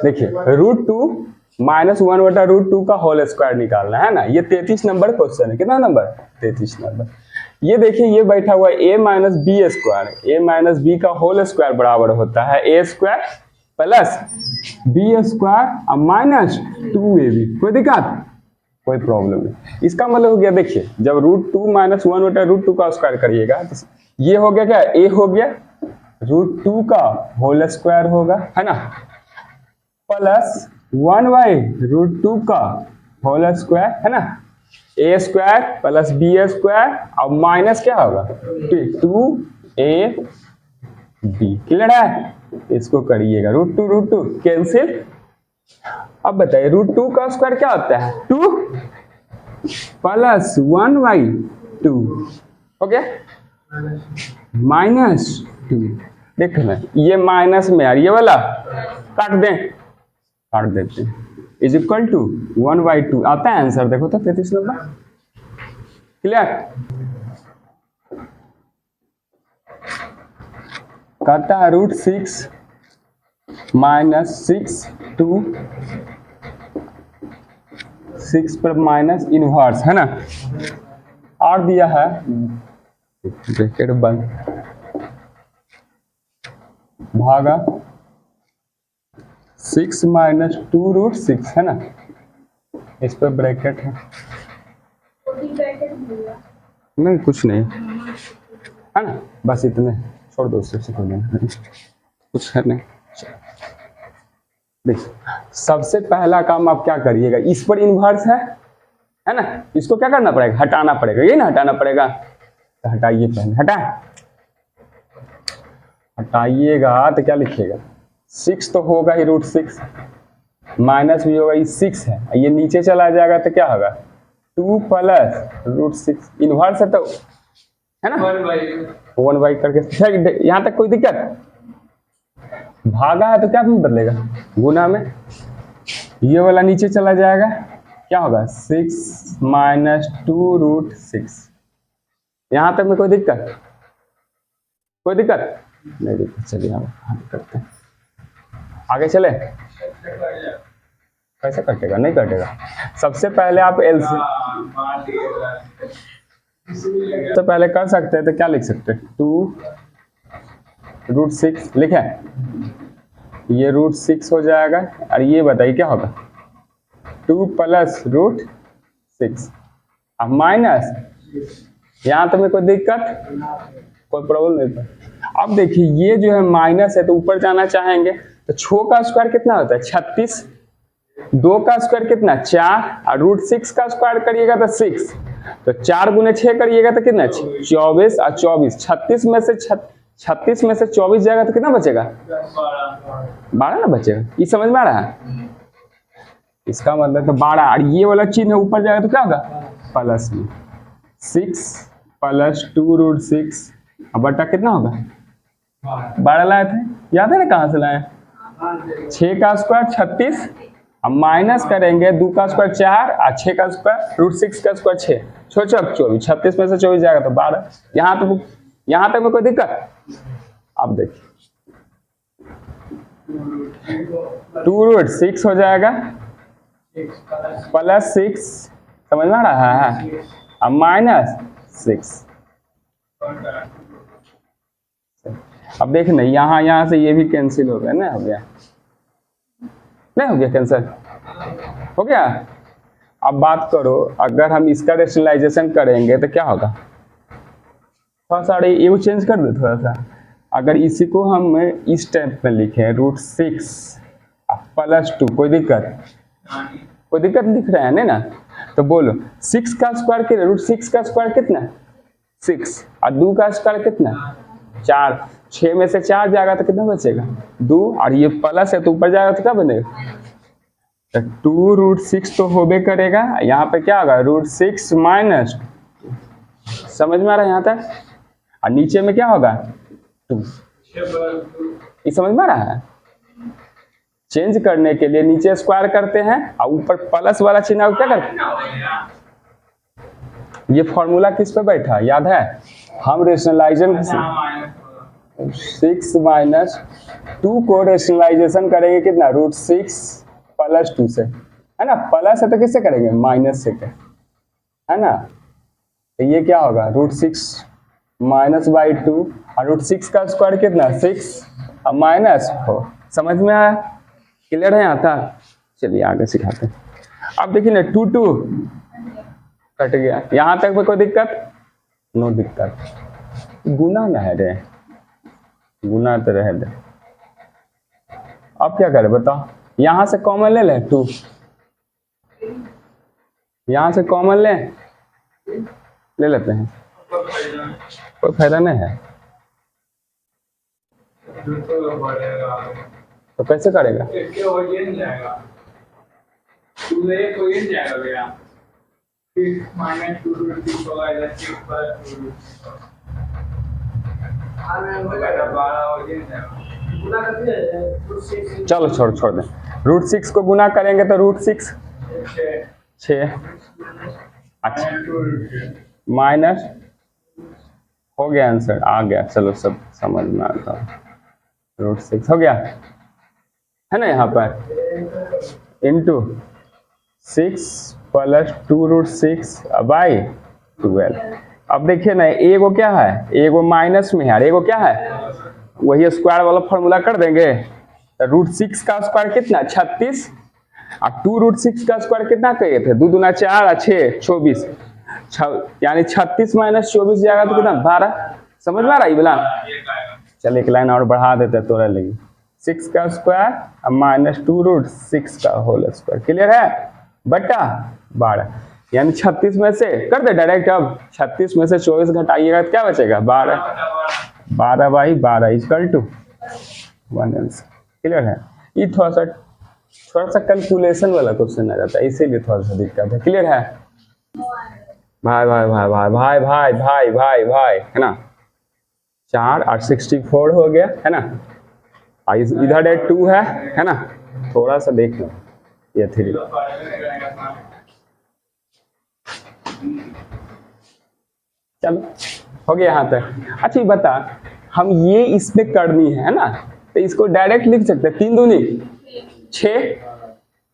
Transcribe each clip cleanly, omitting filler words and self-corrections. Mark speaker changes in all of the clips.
Speaker 1: देखिए √2 -1/√2 का whole square निकालना है ना। ये 33 नंबर क्वेश्चन है। कितना नंबर? 33 नंबर। ये देखिए ये बैठा हुआ a minus B square, a minus B का होल स्क्वायर बराबर होता है a square plus B square minus 2ab। कोई दिक्कत? कोई प्रॉब्लम नहीं। इसका मतलब हो गया, देखिए जब √2 -1/√2 का स्क्वायर करिएगा तो ये हो गया क्या, a हो गया, √2 का होल स्क्वायर होगा, है ना, प्लस 1/√2 का होल स्क्वायर, है ना, a square plus B square और माइनस क्या होगा 2ab। क्लियर है? इसको करिएगा √2 कैंसिल। अब बताइए √2 का स्क्वायर क्या होता है 2 प्लस 1/2 हो गया -2। देखना ये माइनस में यार ये वाला काट देते हैं इज इक्वल टू 1/2 आता है आंसर। देखो तो 33 नंबर। क्लियर? कहता है √6 -6 2 6 पर माइनस इनवर्स, है ना, और दिया है ब्रैकेट बंद भागा 6 - 2√6, है ना, इस पर ब्रैकेट है, नहीं कुछ नहीं है ना, बस इतने छोड़ दो, उससे कोई नहीं कुछ है नहीं। देखिए सबसे पहला काम आप क्या करिएगा, इस पर इन्वर्स है ना, इसको क्या करना पड़ेगा, हटाना पड़ेगा, ये ना हटाना पड़ेगा, तो हटाइए पहले, हटाइएगा तो क्या लिखिएगा 6 तो होगा ही √6 माइनस भी होगा, ये 6 है, ये नीचे चला जाएगा तो क्या होगा 2 प्लस √6 इन्वर्स है तो, है ना, 1/, करके यहाँ तक कोई दिक्कत? भागा है तो क्या बदलेगा, गुना में, ये वाला नीचे चला जाएगा, क्या होगा 6 - 2√6। यहां तक में कोई दिक्कत? कोई दिक्कत नहीं? दिक्कत, चलिए हम करते हैं, आगे चले। कैसे कटेगा? नहीं कटेगा। सबसे पहले आप सबसे पहले कर सकते हैं तो क्या लिख सकते हैं 2√6 लिखे, ये √6 हो जाएगा, और ये बताइए क्या होगा 2 प्लस √6 अब माइनस, यहाँ तो में कोई दिक्कत, कोई प्रॉब्लम नहीं। अब देखिए ये जो है माइनस है तो ऊपर जाना चाहेंगे तो 6 का स्क्वायर कितना होता है 36, 2 का स्क्वायर कितना 4, और √6 का स्क्वायर करिएगा तो 6, तो 4 × 6 करिएगा तो कितना 24, और 24 36 में से 24 जाएगा तो कितना बचेगा 12 ना बचेगा। ये समझ में आ रहा है? इसका मतलब तो 12, और ये वाला चिन्ह ऊपर जाएगा तो क्या होगा प्लस में 6 प्लस 2√6 अब बटा कितना होगा 12 लाए थे, याद है ना कहाँ से लाए, 6 का स्क्वायर 36, अब माइनस करेंगे 2 का स्क्वायर 4 और 6 का स्क्वायर √6 का स्क्वायर 6, 24, 36 में से 24 जाएगा तो 12। यहाँ तक में कोई दिक्कत? अब देखिए 2√6 हो जाएगा प्लस 6, समझ में आ रहा है, अब -6। अब देखना यहाँ से ये भी कैंसिल हो गया ना, हो गया नहीं, हो गया कैंसिल, हो गया। अब बात करो अगर हम इसका रेशनलाइजेशन करेंगे तो क्या होगा, थोड़ा सा ये चेंज कर दो थोड़ा सा, अगर इसी को हम इस टाइप में लिखें √6 प्लस 2, कोई दिक्कत? कोई दिक्कत दिख रहा है नहीं ना, तो बोलो 6 का स्क्वायर कितना, √6 का स्क्वायर कितना 6, और 2 का स्क्वायर कितना 4, 6 में से 4 जाएगा तो कितना बचेगा 2, और ये प्लस है तो ऊपर जाएगा तो क्या बनेगा, तो 2√6 तो होबे करेगा, यहाँ पे क्या होगा √6 माइनस, समझ में आ रहा है यहाँ तक, और नीचे में क्या होगा 2, ये समझ में आ रहा है। चेंज करने के लिए नीचे स्क्वायर करते हैं और ऊपर प्लस वाला चिन्ह क्या करते हैं, ये फॉर्मूला किस पे बैठा याद है, हम रेशनलाइजेशन 6 माइनस 2 को रेशनलाइजेशन करेंगे कितना, √6 प्लस 2 से, है ना। प्लस है तो किससे करेंगे, माइनस से, है ना। तो ये क्या होगा, √6 माइनस बाई 2, और √6 का स्क्वायर कितना 6 और माइनस 4। समझ में आया, क्लियर है यहाँ तक। चलिए आगे सिखाते हैं। अब देखिए ना 2 2 कट गया, यहाँ तक में कोई दिक्कत, नो दिक्कत। गुना ना है रे, गुना तो रह दे। अब क्या करें बताओ, यहां से कॉमन ले लें 2, यहां से कॉमन ले लेते हैं, कोई फायदा नहीं है। तो कैसे करेगा, चलो छोड़ दें। √6 को गुना करेंगे तो √6 6, अच्छा माइनस, हो गया आंसर आ गया, चलो सब समझ में आता है। √6 हो गया, है ना, यहाँ पर इंटू 6 प्लस 2√6 बाई 12। अब देखिए ना, एगो क्या है, एगो माइनस में है और एगो क्या है, वही स्क्वायर वाला फॉर्मूला कर देंगे। तो √6 का स्क्वायर कितना 36, और 2√6 का स्क्वायर कितना कहे थे, 2 दूना 4 और 6 24, यानी 36 माइनस 24 जाएगा तो कितना 12। समझ में आ रहा है बोला। चल एक लाइन और बढ़ा देते तोरा लगी, 6 का स्क्वायर और माइनस 2√6 का होल स्क्वायर, क्लियर है, बटा 12, यानी 36 में से कर दे डायरेक्ट। अब 36 में से 24 घटाइएगा तो क्या बचेगा 12, 12 by 12 equal to 1 answer, clear है। ये थोड़ा सा कैलकुलेशन वाला क्वेश्चन आ जाता है, इसीलिए थोड़ा सा दिक्कत है, क्लियर है। भाई भाई भाई भाई भाई भाई भाई भाई भाई, है ना, 4 और 64 हो गया, है ना, इधर 2 है ना, थोड़ा सा देख लो ये 3, चलो हो गया यहाँ तक। अच्छा बता, हम ये इसमें करनी है ना, तो इसको डायरेक्ट लिख सकते हैं, 3 दूनी 6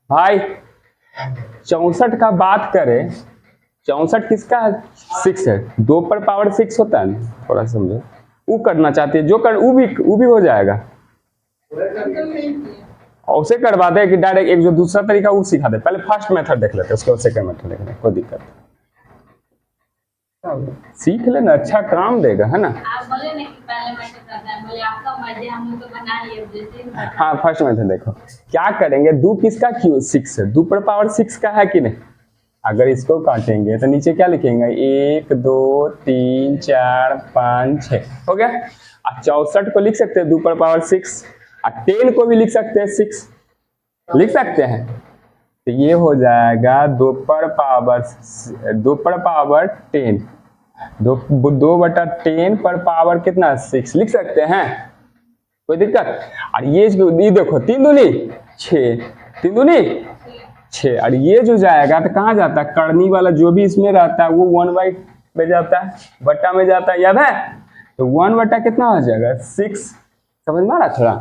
Speaker 1: भाई 64 का बात करें, 64 किसका है 6 है, 2 पर पावर 6 होता है, थोड़ा समझो, वो करना चाहते हैं जो कर वो भी हो जाएगा, और उसे करवा दे कि डायरेक्ट एक जो दूसरा तरीका वो सिखा दे। पहले फर्स्ट मेथड देख लेते हैं, उसके बाद सेकंड मेथड देख लेते हैं, कोई दिक्कत सीख लेना, अच्छा काम देगा, है ना।
Speaker 2: आप बोले ना कि पहले मेथड करना है, बोले आपका मर्जी, हम लोग तो बना लिए जैसे।
Speaker 1: हाँ फर्स्ट मेथड देखो क्या करेंगे, 2 किसका क्यों 6 है, 2 पर पावर 6 का है कि नहीं। अगर इसको काटेंगे तो नीचे क्या लिखेंगे, 1 2 3 4 5 6 हो गया। और 64 को लिख सकते हैं 2 पर पावर 6, और 10 को भी लिख सकते हैं 6, लिख सकते हैं। तो ये हो जाएगा 2 पर पावर 10, 2/10 पर पावर कितना 6 लिख सकते हैं, कोई दिक्कत। और ये देखो 3 दूनी 6, 3 दूनी 6, और ये जो जाएगा तो कहाँ जाता है, करनी वाला जो भी इसमें रहता है वो 1 में जाता है, बट्टा में जाता है, याद है। तो 1 बटा कितना हो जाएगा 6, समझ में आ रहा, थोड़ा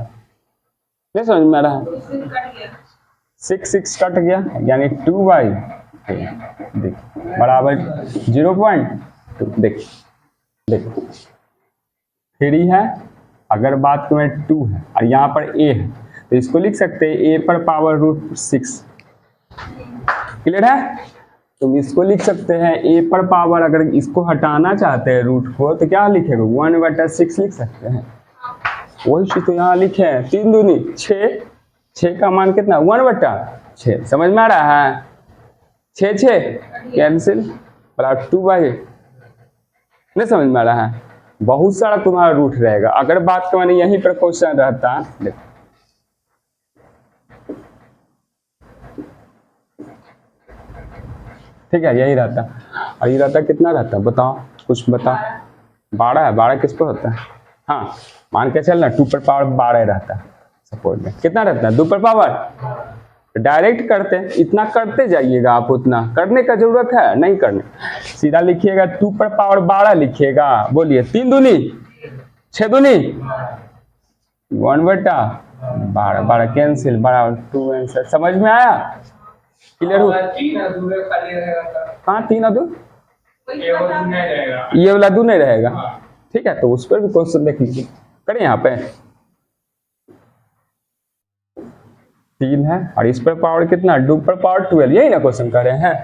Speaker 1: नहीं समझ में आ रहा, 6 कट गया, यानी 2/10 देखिए बराबर 0.2, देखिए 3 है, अगर बात करें 2 है, और यहाँ पर a है, तो इसको लिख सकते हैं a पर पावर √6, क्लियर है। तुम इसको लिख सकते हैं a पर पावर, अगर इसको हटाना चाहते हैं रूट को तो क्या लिखेगा 1/6 लिख सकते हैं, वही चीज तो यहाँ लिखे हैं, 3 दूनी 6, 6 का मान कितना 1/6, समझ में आ रहा है, 6 कैंसिल, बराबर 2/8, नहीं समझ में आ रहा है। बहुत सारा तुम्हारा रूट रहेगा, अगर बात का मैंने यहीं पर क्वेश्चन रहता, देखो ठीक है यही रहता, और ये रहता कितना रहता बताओ, कुछ बताओ, 12 है, 12 किस पर होता है, हाँ मान के चलना 2 पर पावर 12 रहता है, सपोज में कितना रहता है 2 पर पावर, डायरेक्ट करते हैं, इतना करते जाइएगा आप, उतना करने का जरूरत है नहीं करने, सीधा लिखिएगा 2 पर पावर 12 लिखिएगा, बोलिए 3 दूनी 6 दूनी 1/12, 12 कैंसिल, बराबर 2 आंसर। समझ में आया? क्लियर हुआ? हाँ 3 और 2 ये वाला 2 नहीं रहेगा। ठीक है, तो उस पर भी क्वेश्चन देख लीजिए, करें यहाँ पे 3 है और इस पर पावर कितना, 2 पर पावर 12, यही ना क्वेश्चन कर रहे हैं।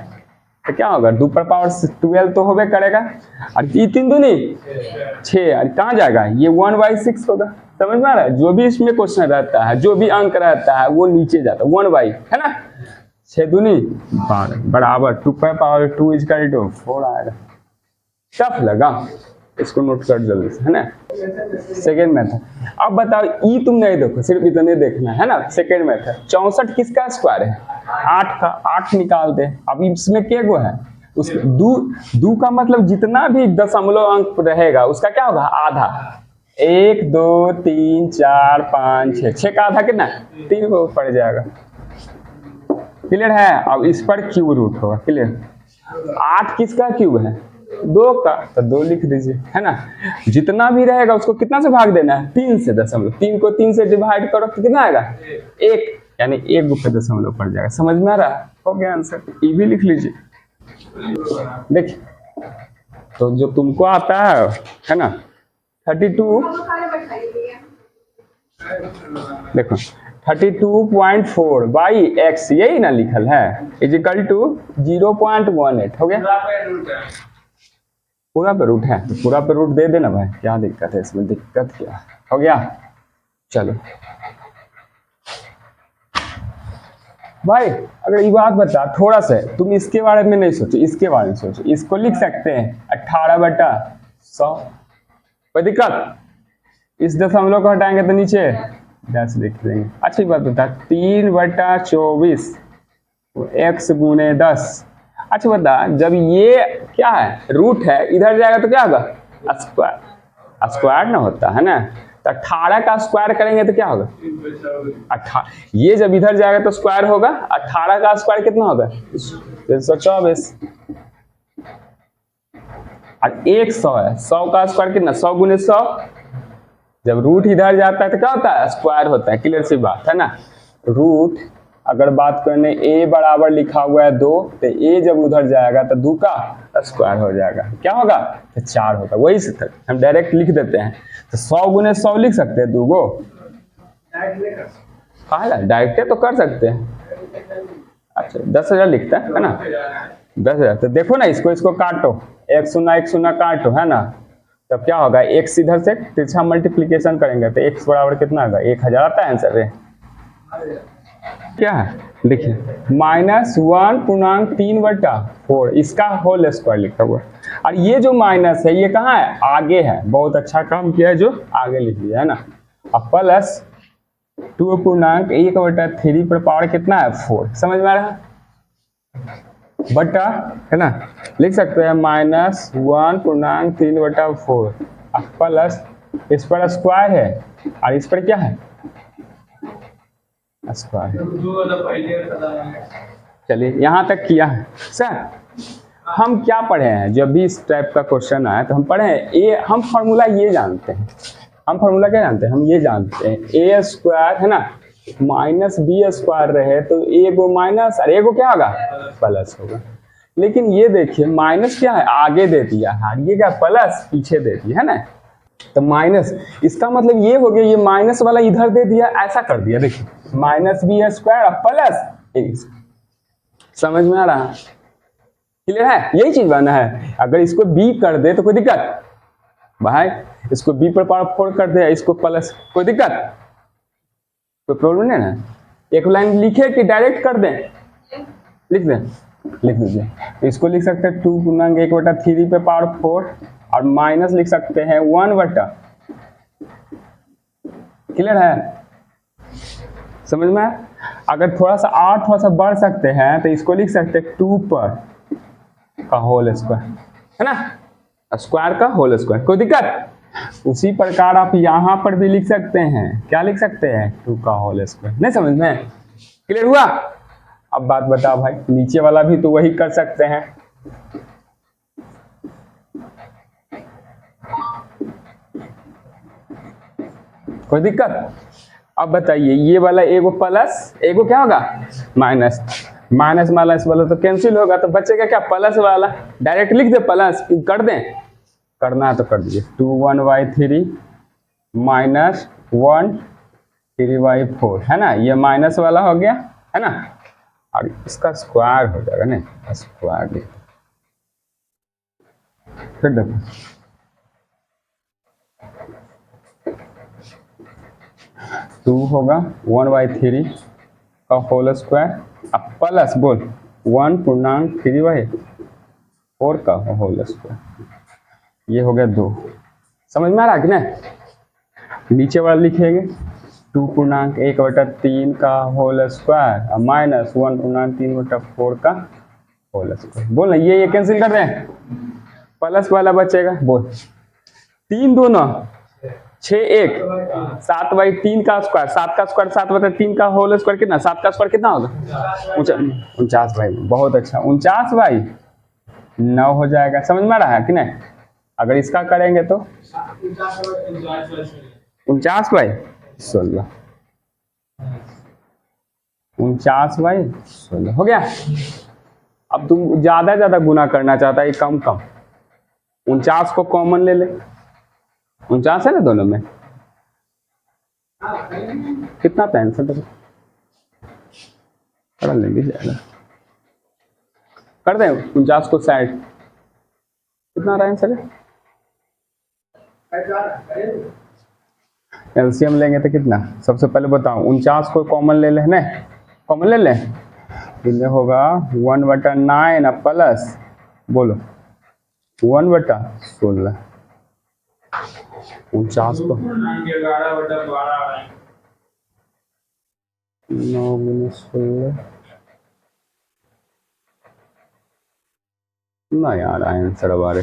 Speaker 1: तो क्या होगा, 2 पर पावर 12 तो होबे करेगा, और ये 3 दूनी 6, और कहाँ जाएगा, ये 1/6 होगा। समझ में आ रहा है? जो भी इसमें क्वेश्चन रहता है, जो भी अंक रहता है, वो नीचे जाता है 1/, है ना। 6 दूनी 12 बराबर 2 पर पावर 2 इक्वल टू 4 आएगा। टफ लगा, इसको नोट कर जल्दी से, है ना। Second method. अब बताओ, ई तुम नहीं देखो, सिर्फ इतने देखना है ना। सेकेंड मेथड, 64 किसका स्क्वायर है, 8 का। 8 निकालते हैं। अब इसमें क्या गो है, उस दो का मतलब जितना भी दशमलव अंक रहेगा उसका क्या होगा, आधा। 1 2 3 4 5 6, 6 का आधा कितना, 3 को पड़ जाएगा। क्लियर है? अब इस पर क्यूब रूट होगा। क्लियर? 8 किसका क्यूब है, 2 का, तो 2 लिख दीजिए, है ना। जितना भी रहेगा उसको कितना से भाग देना है, 3 से। दशमलव 3 को 3 से डिवाइड करो तो कितना आएगा, 1, यानी 1 रुपये दशमलव पड़ जाएगा। समझ में आ रहा है? हो गया आंसर। ये भी लिख लीजिए। देखिए, तो जो तुमको आता है ना 32, देखो 32.4 बाई एक्स, यही ना लिखल है, इजिकल टू 0.18 हो गया। पूरा पे रूट है तो पूरा पे रूट दे देना भाई, क्या दिक्कत है इसमें, दिक्कत क्या है? हो गया। चलो भाई, अगर ये बात बता, थोड़ा सा तुम इसके बारे में नहीं सोचो, इसके बारे में सोचो। इसको लिख सकते हैं 18/100, कोई दिक्कत? इस दशमलव को हटाएंगे तो नीचे 10 लिख देंगे। अच्छी बात बता, 3/24 x गुने 10। अच्छा बता, जब ये क्या है, रूट है, इधर जाएगा तो क्या होगा, स्क्वायर। स्क्वायर ना होता है ना, तो 18 का स्क्वायर करेंगे तो क्या होगा, 18। ये जब इधर जाएगा तो स्क्वायर होगा, 18 का स्क्वायर कितना होगा, 324। और 100 है, 100 का स्क्वायर कितना, 100 गुने 100। जब रूट इधर जाता है तो क्या होता है, स्क्वायर होता है। क्लियर सी बात है ना। रूट अगर बात करने a बराबर लिखा हुआ है 2, तो a जब उधर जाएगा तो 2 का स्क्वायर हो जाएगा, क्या होगा, तो 4 होगा। वही से हम डायरेक्ट लिख देते हैं, तो 100 गुने 100 लिख सकते हैं, 2 गो। डायरेक्ट तो कर सकते हैं। अच्छा 10,000 लिखता है ना, 10,000। तो देखो ना, इसको काटो, 1 0 1 0 काटो, है ना। तब क्या होगा, x इधर से तिरछा मल्टीप्लीकेशन करेंगे तो x बराबर कितना होगा, 1000 आता है आंसर रे। क्या है, देखिए -1.3/4, इसका होल स्क्वायर लिखा हुआ है। और ये जो माइनस है ये कहाँ है, आगे है। बहुत अच्छा काम किया है जो आगे लिख दिया, है ना। अब प्लस 2.1/3 पर पावर कितना है, 4। समझ में आ रहा है, बटा, है ना। लिख सकते हैं -1.3/4 प्लस, इस पर स्क्वायर है और इस पर क्या है, स्क्वायर। चलिए यहाँ तक किया है सर। हम क्या पढ़े हैं, जब भी इस टाइप का क्वेश्चन आया तो हम पढ़े हैं ये, हम फार्मूला ये जानते हैं। हम फार्मूला क्या जानते हैं, हम ये जानते हैं a स्क्वायर, है ना, -b स्क्वायर रहे तो a को माइनस और a को क्या होगा, प्लस होगा। लेकिन ये देखिए माइनस क्या है, आगे दे दिया है, ये क्या प्लस पीछे दे दिया, है ना। तो माइनस, इसका मतलब ये हो गया, ये माइनस वाला इधर दे दिया, ऐसा कर दिया। देखिए -b स्क्वायर प्लस, समझ में आ रहा है, क्लियर है, यही चीज बनना है। अगर इसको b कर दे तो कोई दिक्कत भाई, इसको b पर पावर 4 कर दे, इसको प्लस, कोई दिक्कत, कोई प्रॉब्लम नहीं ना। एक लाइन लिखे कि डायरेक्ट कर दें, लिख दें, लिख दीजिए। इसको लिख सकते हैं 2.1/3 पे पावर 4 और माइनस लिख सकते हैं 1/, क्लियर है, समझ में। अगर थोड़ा सा और थोड़ा सा बढ़ सकते हैं तो इसको लिख सकते हैं 2 पर का होल स्क्वायर, है ना, स्क्वायर का होल स्क्वायर, कोई दिक्कत। उसी प्रकार आप यहाँ पर भी लिख सकते हैं, क्या लिख सकते हैं, 2 का होल स्क्वायर। नहीं समझ में, क्लियर हुआ। अब बात बताओ भाई, नीचे वाला भी तो वही कर सकते हैं। कोई दिक्कत? अब बताइए ये वाला एगो प्लस एगो क्या होगा माइनस, माइनस माइनस वाला तो कैंसिल होगा, तो बचेगा क्या प्लस वाला। डायरेक्ट लिख दे प्लस, कर दें, करना है तो कर दीजिए। 2(1/3 माइनस 1(3/4 है ना, ये माइनस वाला हो गया है ना, और इसका स्क्वायर हो जाएगा ना, स्क्वायर लिख फिर देखो 2 होगा 1/3 का होल स्क्वायर, अब प्लस बोल 1.3/4 का होल स्क्वायर, ये हो गया 2। समझ में आ रहा है कि नहीं? नीचे वाला लिखेंगे 2.1/3 का होल स्क्वायर और माइनस 1.3/4 का होल स्क्वायर। बोल ना, ये कैंसिल कर दें, प्लस वाला बचेगा, बोल 3 2 9 6 1 7/3 का स्क्वायर, 7 का स्क्वायर 7/3 का होल स्क्वायर कितना, 7 का स्क्वायर कितना होगा 49 भाई, बहुत अच्छा 49/9 हो जाएगा। समझ में आ रहा है कि नहीं? अगर इसका करेंगे तो 49/16, 49/16 हो गया। अब तुम ज्यादा ज्यादा गुना करना चाहता है, कम कम, 49 को कॉमन ले ले, 49 है ना दोनों में, कितना था आंसर कर लेंगे, ज्यादा कर दें 49 को 60, कितना रहा आंसर है? एलसीएम लेंगे तो कितना, सबसे पहले बताओ 49 को कॉमन ले ले ना, कॉमन ले ले, इनमें होगा 1/9 प्लस बोलो 1/16, 49 को 9 × 16 ना यार आंसर हमारे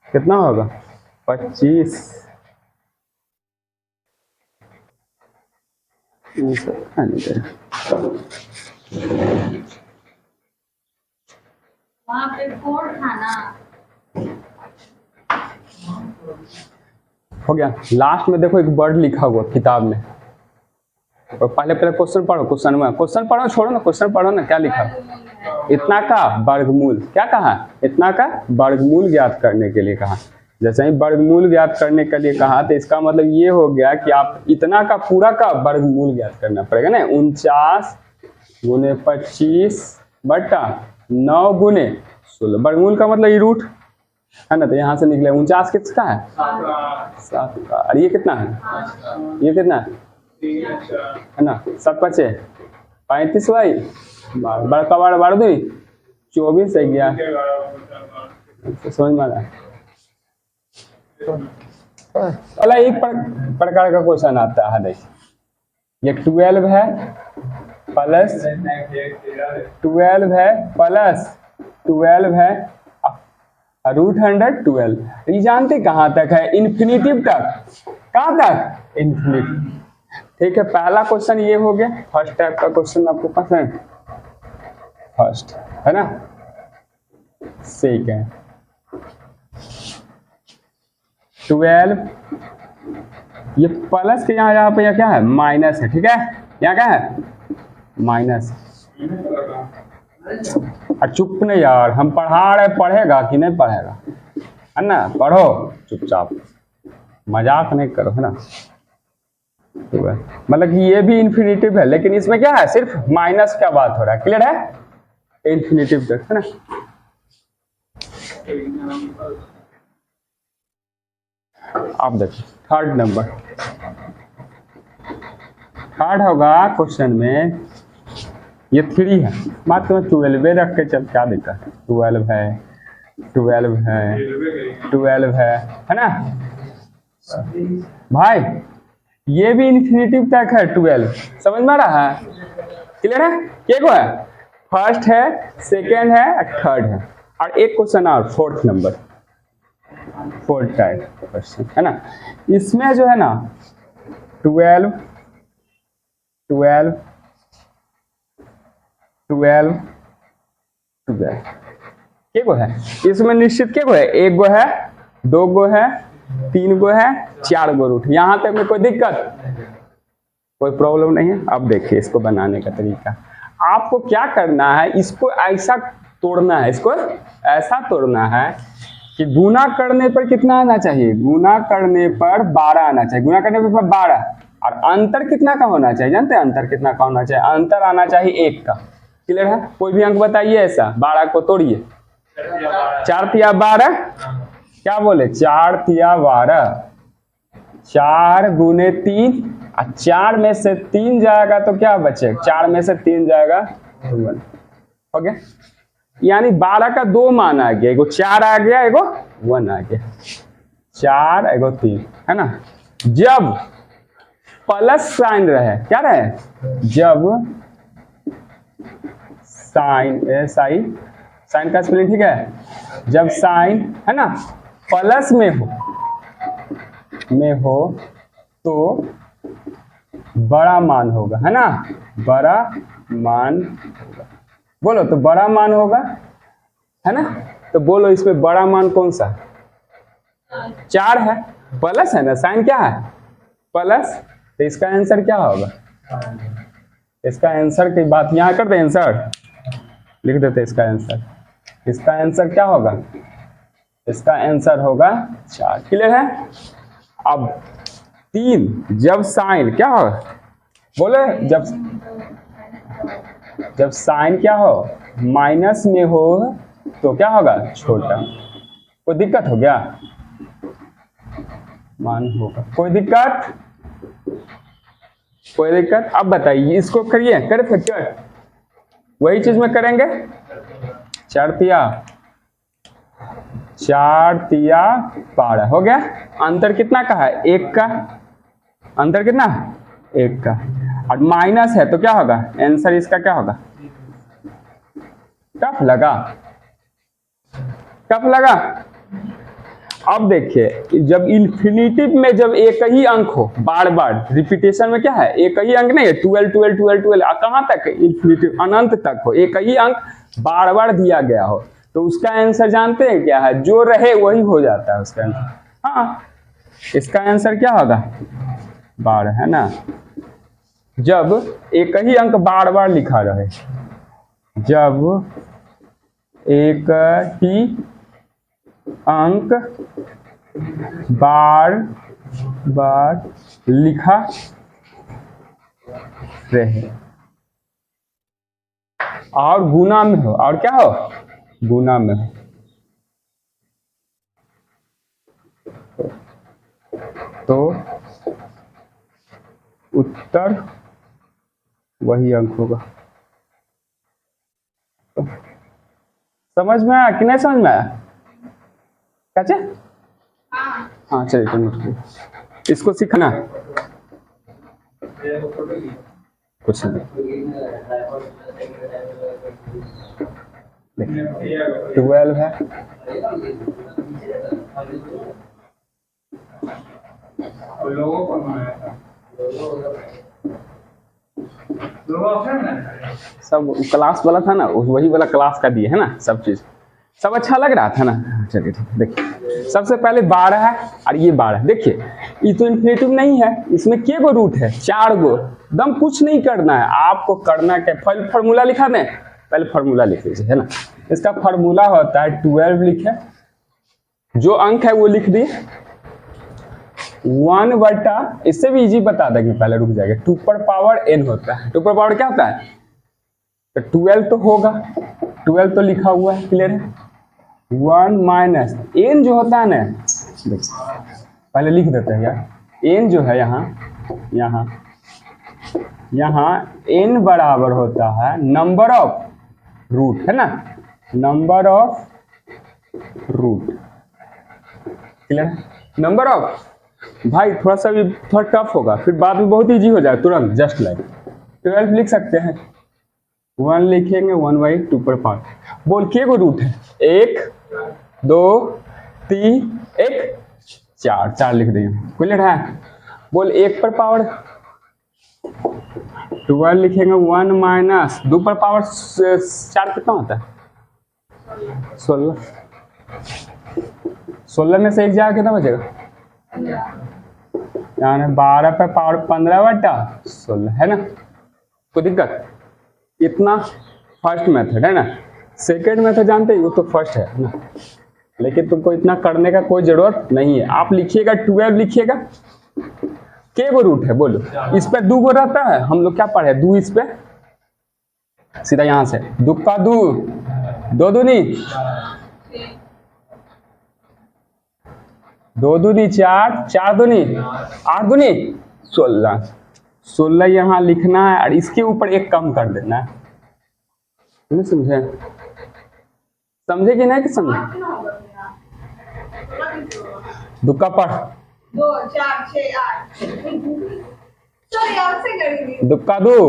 Speaker 1: कितना होगा 25,
Speaker 2: वहाँ पे 4 था ना।
Speaker 1: हो गया। लास्ट में देखो एक वर्ड लिखा हुआ किताब में, और पहले क्वेश्चन पढ़ो, क्वेश्चन पढ़ो, छोड़ो ना, क्वेश्चन पढ़ो ना, क्या लिखा, इतना का वर्गमूल, क्या कहा, इतना का वर्गमूल ज्ञात करने के लिए कहा। जैसे ही वर्गमूल ज्ञात करने के लिए कहा तो इसका मतलब ये हो गया कि आप इतना का पूरा का वर्गमूल ज्ञात करना पड़ेगा ना, 49 × 25/9 × 16, वर्गमूल का मतलब ये रूट है ना, तो यहाँ से निकले 49 किसका है 7 का, और ये कितना है, ये कितना है ना, 7 × 5 35 भाई, बड़का बार 24 है गया, समझ में आ रहा है? अला एक प्रकार का क्वेश्चन आता है, देखिए ये 12 है प्लस 12 है प्लस 12 है √112, ये जानते कहाँ तक है, इन्फिनिटिव तक, कहाँ तक इन्फिनिटिव। ठीक है, पहला क्वेश्चन ये हो गया, फर्स्ट टाइप का क्वेश्चन आपको पता है, फर्स्ट है ना, सेकेंड 12, ये प्लस के यहाँ पे क्या है माइनस है, ठीक है, यहाँ क्या है माइनस, चुप नहीं यार, हम पढ़ा रहे, पढ़ेगा कि नहीं पढ़ेगा, है ना, पढ़ो चुपचाप, मजाक नहीं करो, है ना। मतलब कि ये भी इन्फिनिटिव है, लेकिन इसमें क्या है सिर्फ माइनस का बात हो रहा है, क्लियर है, इन्फिनिटिव तक, है ना। आप देखिए थर्ड नंबर, थर्ड होगा क्वेश्चन में, ये 3 है, मात्र में 12 रख के चल, क्या दिक्कत है, 12 है 12 है 12 है ना भाई, ये भी इन्फिनिटिव तक है 12, समझ में आ रहा है, क्लियर है। क्या को है, फर्स्ट है, सेकेंड है, थर्ड है, और एक क्वेश्चन और fourth number, fourth type question है ना, इसमें जो है ना 12 12 12 12 क्या को है, इसमें निश्चित क्या को है, एक गो है, दो गो है, 3 गो है, 4 गो रूट। यहां तक में कोई दिक्कत, कोई प्रॉब्लम नहीं है। अब देखिए इसको बनाने का तरीका। आपको क्या करना है, इसको ऐसा तोड़ना है, इसको ऐसा तोड़ना है कि गुना करने पर कितना आना चाहिए, गुना करने पर 12 आना चाहिए, गुना करने पर 12। और अंतर कितना का होना चाहिए, जानते हैं अंतर कितना का होना चाहिए, अंतर आना चाहिए 1 का। क्लियर है? कोई भी अंक बताइए ऐसा, 12 को तोड़िए। 4 तिया 12, क्या बोले, 4 तिया 12, 4 गुने 3, और 4 में से 3 जाएगा तो क्या बचे, 4 में से 3 जाएगा 1, हो गया। यानी 12 का 2 मान आ गया, एगो 4 आ गया, एगो 1 आ गया, 4 एगो 3, है ना। जब प्लस साइन रहे, क्या रहे, जब साइन साइन का स्पेलिंग ठीक है, जब साइन है ना प्लस में हो तो बड़ा मान होगा, है ना, बड़ा मान होगा। बोलो तो बड़ा मान होगा, है ना। तो बोलो इसमें बड़ा मान कौन सा, 4 है, प्लस है ना, साइन क्या है, प्लस। तो इसका आंसर क्या होगा, इसका आंसर की बात यहां कर दे, आंसर लिख देते इसका आंसर। इसका आंसर क्या होगा, इसका आंसर होगा 4। क्लियर है? अब 3 जब साइन क्या हो, बोले जब साइन क्या हो, माइनस में हो तो क्या होगा, छोटा। कोई दिक्कत हो गया, मान होगा, कोई दिक्कत, कोई दिक्कत। अब बताइए इसको करिए, करे फैक्टर, वही चीज में करेंगे। 4 तिया 12 हो गया। अंतर कितना का है, 1 का, अंतर कितना, 1 का। और माइनस है तो क्या होगा, आंसर इसका क्या होगा, टफ लगा, टफ लगा। अब देखिए जब इन्फिनिटिव में जब एक ही अंक हो, बार बार रिपीटेशन में क्या है, एक ही अंक नहीं है, 12 12 12 12 कहां तक, इन्फिनिटिव अनंत तक हो, एक ही अंक बार बार दिया गया हो, तो उसका आंसर जानते हैं क्या है, जो रहे वही हो जाता है उसका आंसर। हाँ, इसका आंसर क्या होगा, 12, है ना। जब एक ही अंक बार बार लिखा रहे, जब एक ही अंक बार बार लिखा रहे और गुना में हो, और क्या हो, गुना में हो, तो उत्तर वही अंक होगा। समझ में आया कि नहीं समझ में आया, कैसे? हाँ चलिए तो नोट करिए, इसको सीखना कुछ नहीं। 12 है, सब क्लास वाला था ना, वही वाला क्लास का दिए है ना, सब चीज सब अच्छा लग रहा था ना। चलिए ठीक, देखिए सबसे पहले 12 है और ये 12, देखिए ये तो इन्फिनिटिव नहीं है, इसमें के गो रूट है, 4 गो। दम कुछ नहीं करना है आपको, करना क्या, फॉर्मूला लिखा दें, पहले फॉर्मूला लिख लीजिए, है ना। इसका फॉर्मूला होता है 12 लिखे, जो अंक है वो लिख दिए, 1 बटा, इससे भी इजी बता देंगे, पहले रुक जाएगा, 2 पर पावर n होता है, 2 पर पावर क्या होता है, तो 12 तो होगा, 12 तो लिखा हुआ है, क्लियर है। 1 माइनस n जो होता है ना, पहले लिख देते हैं यार, n जो है यहाँ n बराबर होता है नंबर ऑफ रूट, है ना, number of root, clear. Number of, भाई थोड़ा सा भी थोड़ा टफ होगा, फिर बाद में बहुत इजी हो जाए तुरंत, जस्ट लाइक 12 लिख सकते हैं, 1 लिखेंगे 1/2 पर पावर। बोल के गो रूट है, 1 2 3 1 4 लिख देंगे, क्लियर है। बोल 1 पर पावर 12 लिखेंगे, 1 माइनस 2 पर पावर 4 कितना होता है, 16 में से 1 जाएगा कितना बचेगा, यानी 12 पे पावर 15/16 है ना। कोई दिक्कत? इतना फर्स्ट मेथड है ना। सेकेंड मेथड जानते ही, वो तो फर्स्ट है ना, लेकिन तुमको इतना करने का कोई जरूरत नहीं है। आप लिखिएगा 12 लिखिएगा। के गो रूट है बोलो? इस पे 2 गो रहता है, हम लोग क्या पढ़े, 2 इस पे, सीधा यहां से 2 का 2, 2 दूनी 2 दूनी 4, 4 दूनी 8 दूनी 16, 16 यहाँ लिखना है और इसके ऊपर एक कम कर देना है। नहीं समझे? समझे कि नहीं कि समझे? दुक्का पढ़,
Speaker 3: 2 4 6 8 सॉरी आपसे करेंगे।
Speaker 1: दुक्का 2,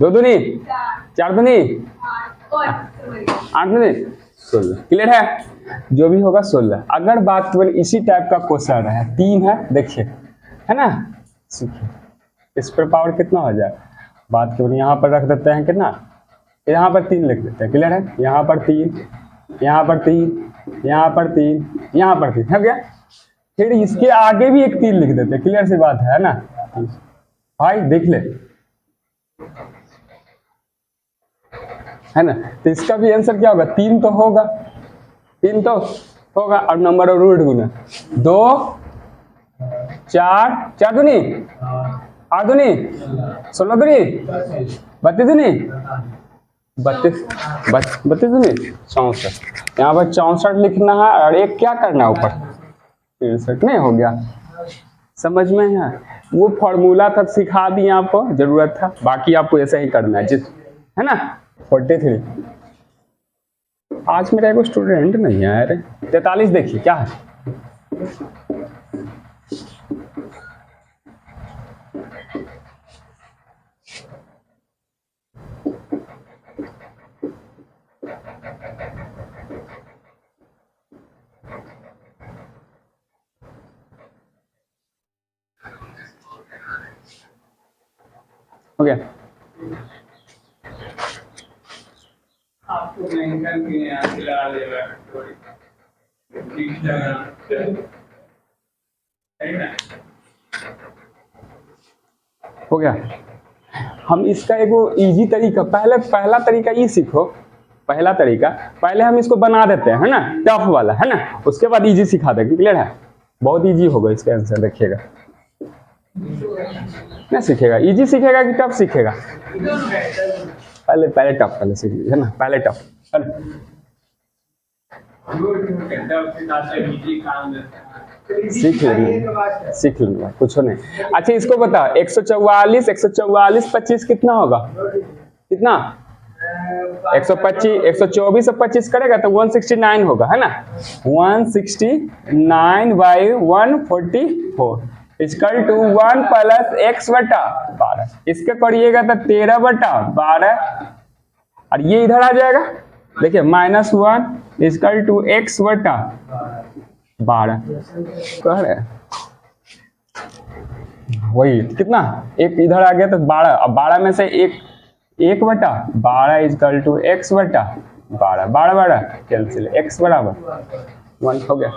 Speaker 1: 2 दूनी 4 दूनी 8 दूनी 16। क्लियर है? जो भी होगा 16। अगर बात केवल इसी टाइप का क्वेश्चन है, 3 है, देखिए है ना, सीखिए इस पर पावर कितना हो जाए। बात केवल यहाँ पर रख देते हैं कितना, यहाँ पर 3 लिख देते हैं। क्लियर है? यहाँ पर 3, यहाँ पर 3, यहाँ पर 3, यहाँ पर 3 हो गया। फिर इसके आगे भी एक 3 लिख देते हैं। क्लियर सी बात है ना भाई, देख ले, है ना। तो इसका भी आंसर क्या होगा? 3 तो होगा, 3 तो होगा। और नंबर ऑफ रूट गुना 2 4, 4 दूनी 8 दूनी 16 दूनी 32 दूनी 32 दूनी 64। यहाँ पर 64 लिखना है और एक क्या करना है ऊपर 63। नहीं हो गया? समझ में है? वो फॉर्मूला तक सिखा दिए आपको, जरूरत था, बाकी आपको ऐसा ही करना है है ना। 43। आज मेरा एक स्टूडेंट नहीं है यार। 43 देखिए क्या है। हो गया?
Speaker 4: आपको मेंशन के यहाँ खिला देगा
Speaker 1: हो गया? हम इसका एक इजी तरीका, पहला तरीका ये सीखो। पहला तरीका पहले हम इसको बना देते हैं, है ना, टफ वाला, है ना, उसके बाद इजी सिखा देंगे। क्लियर है? बहुत इजी होगा इसका आंसर, देखिएगा। नहीं सीखेगा? इजी सीखेगा कि टफ सीखेगा? पहले टफ पहले सीख लीजिए, है ना, पहले टफ, है ना। सीख लेंगे कुछ नहीं। अच्छा इसको बता, 144 25 कितना होगा? कितना? 125 124 और 25 करेगा तो 169 होगा, है ना। 169 by 144 equal to 1 plus x बटा 12। इसके करिएगा तो 13/12 और ये इधर आ जाएगा। देखिए -1 इक्वल टू x बटा 12 कह रहे हैं। वही कितना, एक इधर आ गया तो 12, अब 12 में से 1/12 इक्वल टू x बटा 12, 12 कैंसिल, x बराबर 1 हो गया।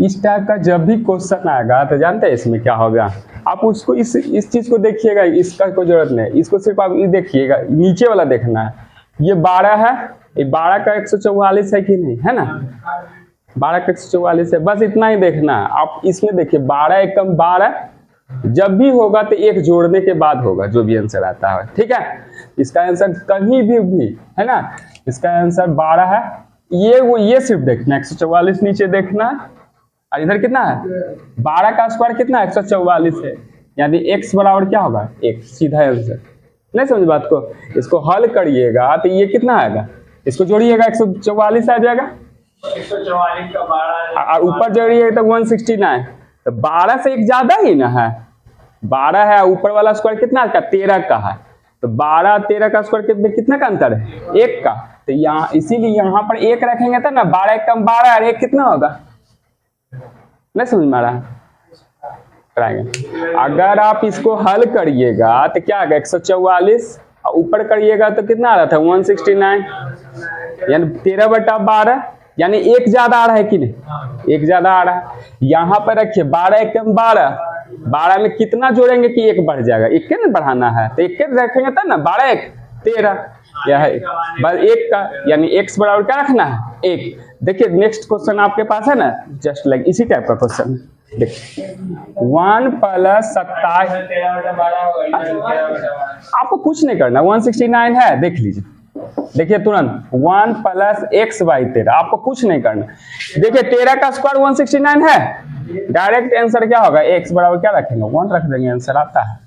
Speaker 1: इस टाइप का जब भी क्वेश्चन आएगा तो जानते हैं इसमें क्या होगा, आप उसको इस चीज को देखिएगा, इसका कोई जरूरत नहीं, इसको सिर्फ आप ये देखिएगा, नीचे वाला देखना है। ये 12 है, ये 12 का 144 है कि नहीं, है ना, 12 का 144 है, बस इतना ही देखना है। आप इसमें देखिए 12 एकम 12, जब भी होगा तो एक जोड़ने के बाद होगा, जो भी आंसर आता है, ठीक है। इसका आंसर कहीं भी है ना, इसका आंसर 12 है। ये सिर्फ देखना, 144 नीचे देखना, और इधर कितना है 12 का स्क्वायर कितना है 144 है, यानी x बराबर क्या होगा 1, सीधा आंसर। नहीं समझ बात को? इसको हल करिएगा तो ये कितना आएगा, इसको जोड़िएगा 144 आ जाएगा,
Speaker 4: 144 का 12
Speaker 1: और ऊपर जोड़िएगा तो 169, तो 12 से एक ज्यादा ही ना है, 12 है, ऊपर वाला स्क्वायर कितना का 13 का है, तो 12 13 का स्क्वायर कितना का अंतर है 1 का, तो यहाँ इसीलिए यहाँ पर 1 रखेंगे तो ना 12 एकम 12 और 1 कितना होगा, नहीं समझ में आ रहा? अगर आप इसको हल करिएगा तो क्या आएगा 144, और ऊपर करिएगा तो कितना आ रहा था 169, यानी 13/12 यानी एक ज्यादा आ रहा है कि नहीं, एक ज्यादा आ रहा है। यहाँ पर रखिए 12 एकम 12, 12 में कितना जोड़ेंगे कि एक बढ़ जाएगा, एक के ना बढ़ाना है तो एक के रखेंगे तब ना, 12 एक 13, यह है बस एक का, यानी x बराबर क्या रखना है, एक। देखिए नेक्स्ट क्वेश्चन आपके पास है ना, जस्ट लाइक इसी टाइप का क्वेश्चन। देखिए 1 प्लस 27,
Speaker 4: 13/12 होगा, 13/12।
Speaker 1: आपको कुछ नहीं करना, 169 है, देख लीजिए। देखिए तुरंत 1 प्लस x बाई 13, आपको कुछ नहीं करना। देखिए 13 का स्क्वायर 169 है, डायरेक्ट आंसर क्या होगा, x बराबर क्या रखेंगे 1 रख देंगे, आंसर आता है।